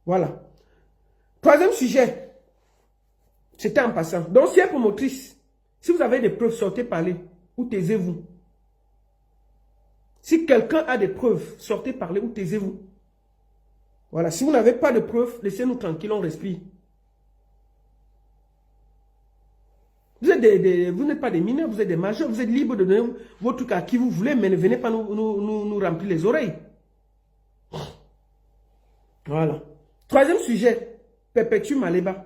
Voilà. Troisième sujet, c'était en passant. Donc, si elle est promotrice, si vous avez des preuves, sortez parler ou taisez-vous. Si quelqu'un a des preuves, sortez parler ou taisez-vous. Voilà. Si vous n'avez pas de preuves, laissez-nous tranquille, on respire. Vous n'êtes pas des mineurs, vous êtes des majeurs, vous êtes libres de donner votre truc à qui vous voulez, mais ne venez pas nous remplir les oreilles. Voilà. Troisième sujet, Perpétue Maléba.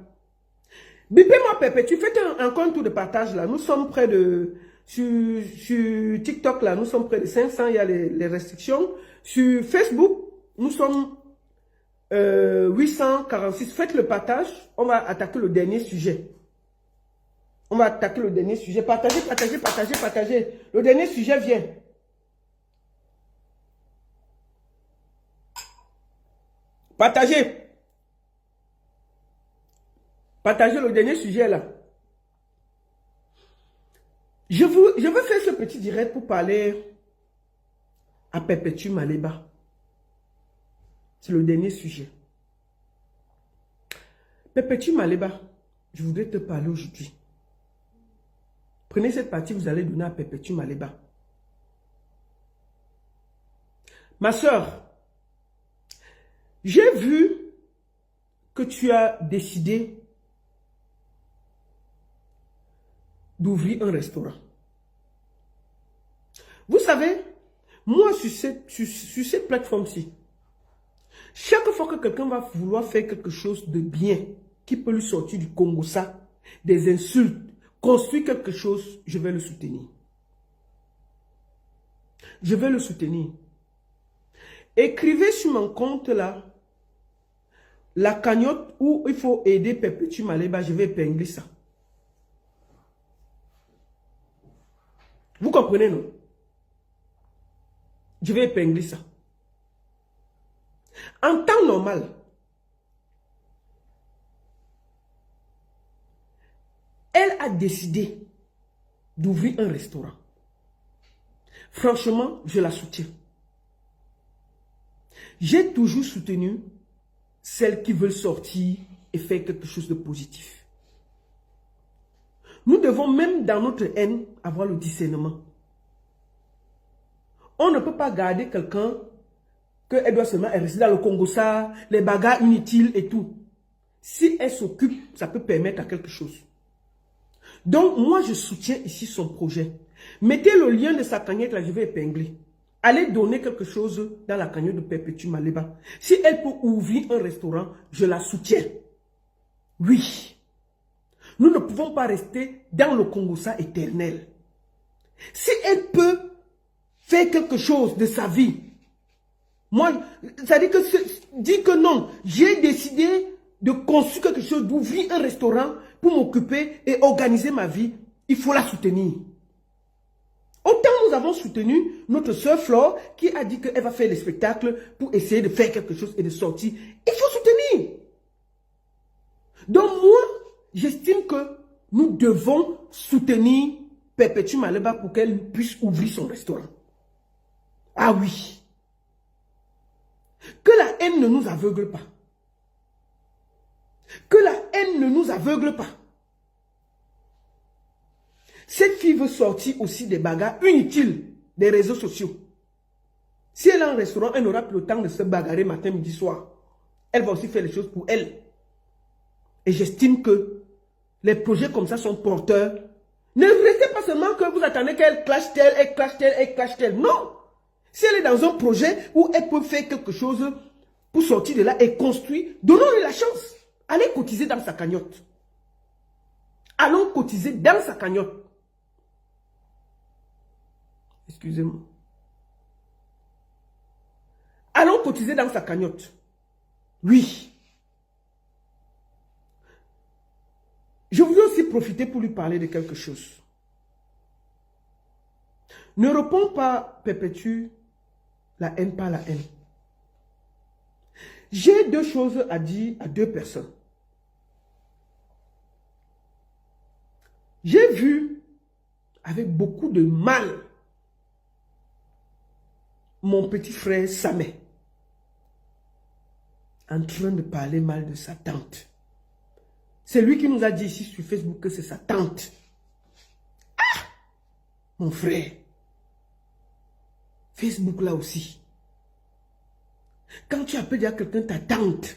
Bipez-moi Perpétue, faites un compte de partage là. Nous sommes près de... Sur TikTok là, nous sommes près de 500, il y a les restrictions. Sur Facebook, nous sommes 846. Faites le partage, on va attaquer le dernier sujet. On va attaquer le dernier sujet. Partagez, partagez, partagez, partagez. Le dernier sujet vient. Partagez. Partagez le dernier sujet là. Je veux faire ce petit direct pour parler à Perpétue Maléba. C'est le dernier sujet. Perpétue Maléba, je voudrais te parler aujourd'hui. Prenez cette partie, vous allez donner à Perpétue Maléba. Ma soeur, j'ai vu que tu as décidé d'ouvrir un restaurant. Vous savez, moi sur cette plateforme-ci, chaque fois que quelqu'un va vouloir faire quelque chose de bien, qui peut lui sortir du Congo, ça, des insultes, construire quelque chose, je vais le soutenir. Je vais le soutenir. Écrivez sur mon compte là, la cagnotte où il faut aider Perpétue Maléba, je vais épingler ça. Vous comprenez, non? Je vais épingler ça. En temps normal, elle a décidé d'ouvrir un restaurant. Franchement, je la soutiens. J'ai toujours soutenu celles qui veulent sortir et faire quelque chose de positif. Nous devons même dans notre haine avoir le discernement. On ne peut pas garder quelqu'un qu'elle doit seulement rester dans le Congo, ça, les bagarres inutiles et tout. Si elle s'occupe, ça peut permettre à quelque chose. Donc, moi, je soutiens ici son projet. Mettez le lien de sa cagnotte, là, je vais épingler. Allez donner quelque chose dans la cagnotte de Perpétue Maléba. Si elle peut ouvrir un restaurant, je la soutiens. Oui. Nous ne pouvons pas rester dans le Congo, ça, éternel. Si elle peut faire quelque chose de sa vie, moi, ça dit que non, j'ai décidé de construire quelque chose, d'ouvrir un restaurant pour m'occuper et organiser ma vie, il faut la soutenir. Autant nous avons soutenu notre soeur Flore qui a dit qu'elle va faire les spectacles pour essayer de faire quelque chose et de sortir. Il faut soutenir. Donc moi, j'estime que nous devons soutenir Perpétue Maléba pour qu'elle puisse ouvrir son restaurant. Ah oui. Que la haine ne nous aveugle pas. Que la haine ne nous aveugle pas. Cette fille veut sortir aussi des bagarres inutiles des réseaux sociaux. Si elle a un restaurant, elle n'aura plus le temps de se bagarrer matin, midi, soir. Elle va aussi faire les choses pour elle. Et j'estime que les projets comme ça sont porteurs. Ne restez pas seulement que vous attendez qu'elle clash telle, elle clash telle, elle clash telle. Non. Si elle est dans un projet où elle peut faire quelque chose pour sortir de là et construire, donnons-lui la chance. Allez cotiser dans sa cagnotte. Allons cotiser dans sa cagnotte. Excusez-moi. Allons cotiser dans sa cagnotte. Oui. Je voulais aussi profiter pour lui parler de quelque chose. Ne réponds pas, Perpétue, la haine par la haine. J'ai deux choses à dire à deux personnes. J'ai vu avec beaucoup de mal mon petit frère Samé. en train de parler mal de sa tante. C'est lui qui nous a dit ici sur Facebook que c'est sa tante. Ah! Mon frère. Facebook là aussi. Quand tu appelles à quelqu'un ta tante,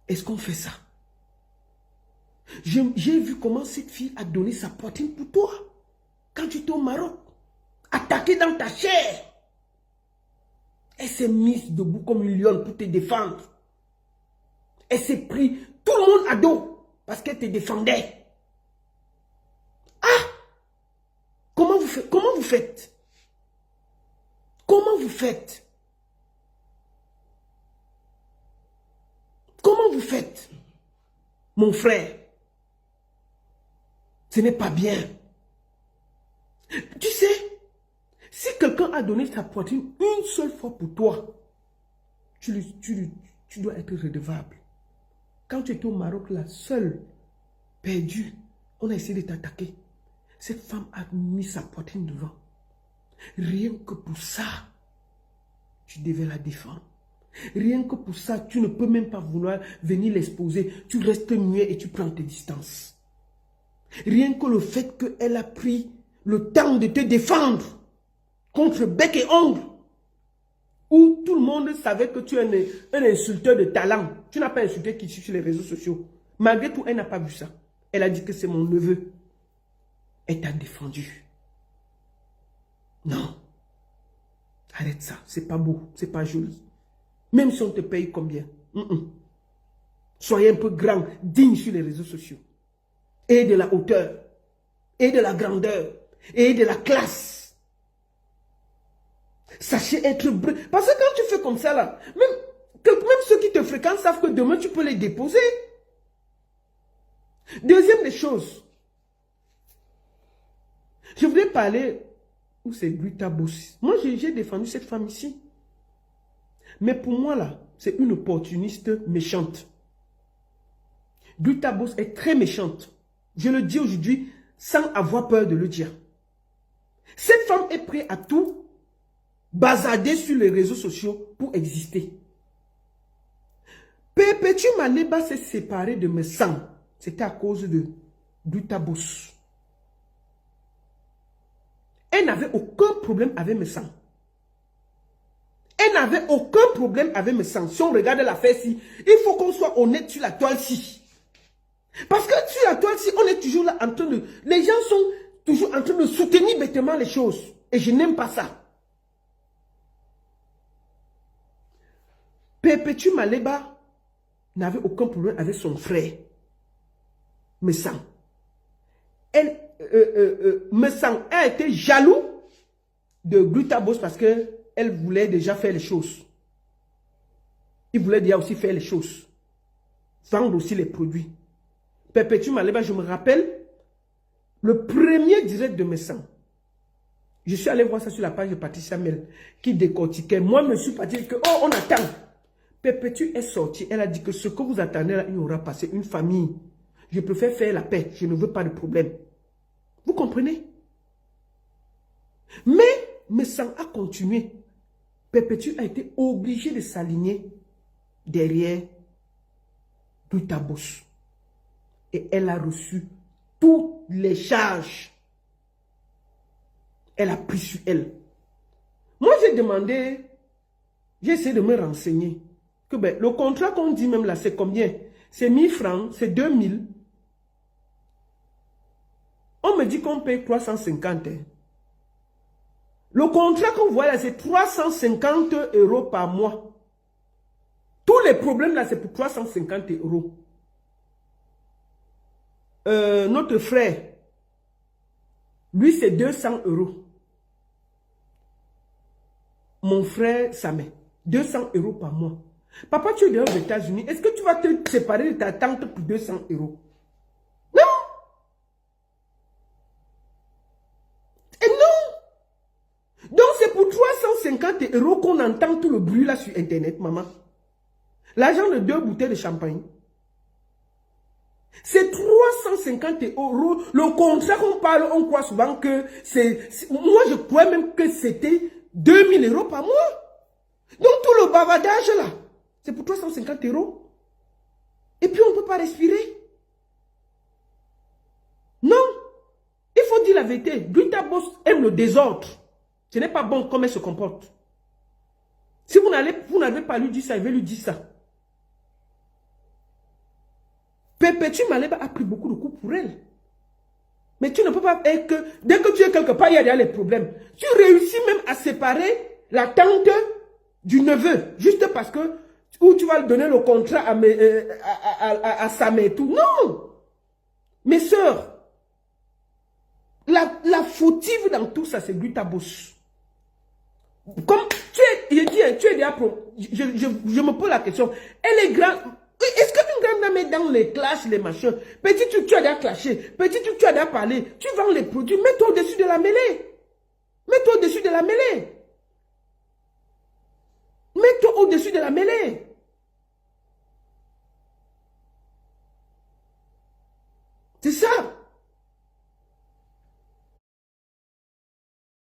est-ce qu'on fait ça? J'ai vu comment cette fille a donné sa poitrine pour toi. Quand tu étais au Maroc, attaquée dans ta chair. Elle s'est mise debout comme une lionne pour te défendre. Elle s'est pris tout le monde à dos parce qu'elle te défendait. Ah! Comment vous faites? Comment vous faites? Comment vous faites? Comment vous faites? Mon frère, ce n'est pas bien. Tu sais, si quelqu'un a donné sa poitrine une seule fois pour toi, tu dois être redevable. Quand tu étais au Maroc, la seule perdue, on a essayé de t'attaquer. Cette femme a mis sa poitrine devant. Rien que pour ça, tu devais la défendre. Rien que pour ça, tu ne peux même pas vouloir venir l'exposer. Tu restes muet et tu prends tes distances. Rien que le fait qu'elle a pris le temps de te défendre contre bec et ongle, où tout le monde savait que tu es un insulteur de talent. Tu n'as pas insulté qui sur les réseaux sociaux. Malgré tout, elle n'a pas vu ça. Elle a dit que c'est mon neveu. Elle t'a défendu. Non. Arrête ça. C'est pas beau. C'est pas joli. Même si on te paye combien. Soyez un peu grand, digne sur les réseaux sociaux. Et de la hauteur. Et de la grandeur. Et de la classe. Sachez être bref. Parce que quand tu fais comme ça là, même ceux qui te fréquentent savent que demain tu peux les déposer. Deuxième des choses. Je voulais parler. Où c'est Glutabos? Moi j'ai défendu cette femme ici. Mais pour moi là, c'est une opportuniste méchante. Glutabos est très méchante. Je le dis aujourd'hui sans avoir peur de le dire. Cette femme est prête à tout basader sur les réseaux sociaux pour exister. Perpétue Maleba s'est séparée de mes sangs. C'était à cause de Glutabos. Elle n'avait aucun problème avec mes sangs. Elle n'avait aucun problème avec mes sangs. Si on regarde l'affaire-ci, il faut qu'on soit honnête sur la toile-ci. Parce que sur la toile-ci, on est toujours là en train de... Les gens sont toujours en train de soutenir bêtement les choses. Et je n'aime pas ça. Perpétue Maleba n'avait aucun problème avec son frère. Messan. Messan a été jaloux de Glutabos parce qu'elle voulait déjà faire les choses. Il voulait déjà aussi faire les choses. Vendre aussi les produits. Perpétue Maleba, je me rappelle, le premier direct de Messan. Je suis allé voir ça sur la page de Patricia Mel qui décortiquait. Moi, je me suis pas dit que, oh, on attend. Perpétue est sortie. Elle a dit que ce que vous attendez là, il y aura passé une famille. Je préfère faire la paix. Je ne veux pas de problème. Vous comprenez? Mais Messan a continué. Perpétue a été obligée de s'aligner derrière Glutabos. Et elle a reçu toutes les charges. Elle a pris sur elle. Moi, j'ai demandé, j'ai essayé de me renseigner. Que ben, le contrat qu'on dit même là, c'est combien? C'est 1000 francs, c'est 2000. On me dit qu'on paye 350. Hein. Le contrat qu'on voit là, c'est 350 € par mois. Tous les problèmes là, c'est pour 350 €. Notre frère, lui, c'est 200 €. Mon frère, ça met 200 € par mois. Papa, tu es dehors aux États-Unis. Est-ce que tu vas te séparer de ta tante pour 200 €? Non! Et non! Donc, c'est pour 350 € qu'on entend tout le bruit là sur Internet, maman. L'argent de 2 bouteilles de champagne. C'est 350 €. Le contrat qu'on parle, on croit souvent que c'est... Moi, je crois même que c'était 2000 € par mois. Donc, tout le bavardage là, C'est pour 350 €. Et puis on ne peut pas respirer. Non. Il faut dire la vérité. Brita Boss aime le désordre. Ce n'est pas bon comme elle se comporte. Si vous n'avez pas lui dire ça, il va lui dire ça. Perpétue Maleba a pris beaucoup de coups pour elle. Mais tu ne peux pas être que... Dès que tu es quelque part, il y a déjà les problèmes. Tu réussis même à séparer la tante du neveu. Juste parce que... Ou tu vas donner le contrat à Sam et tout. Non. Mes sœurs, la fautive dans tout ça, c'est Brita Boss. Comme tu es... Je dis, tu es déjà... Je me pose la question. Elle est grande... Est-ce qu'une grande dame est dans les clashs, les machins? Petit, tu as déjà clashé. Petit, tu as déjà parlé. Tu vends les produits. Mets-toi au-dessus de la mêlée. Mets-toi au-dessus de la mêlée. Mets-toi au-dessus de la mêlée. C'est ça.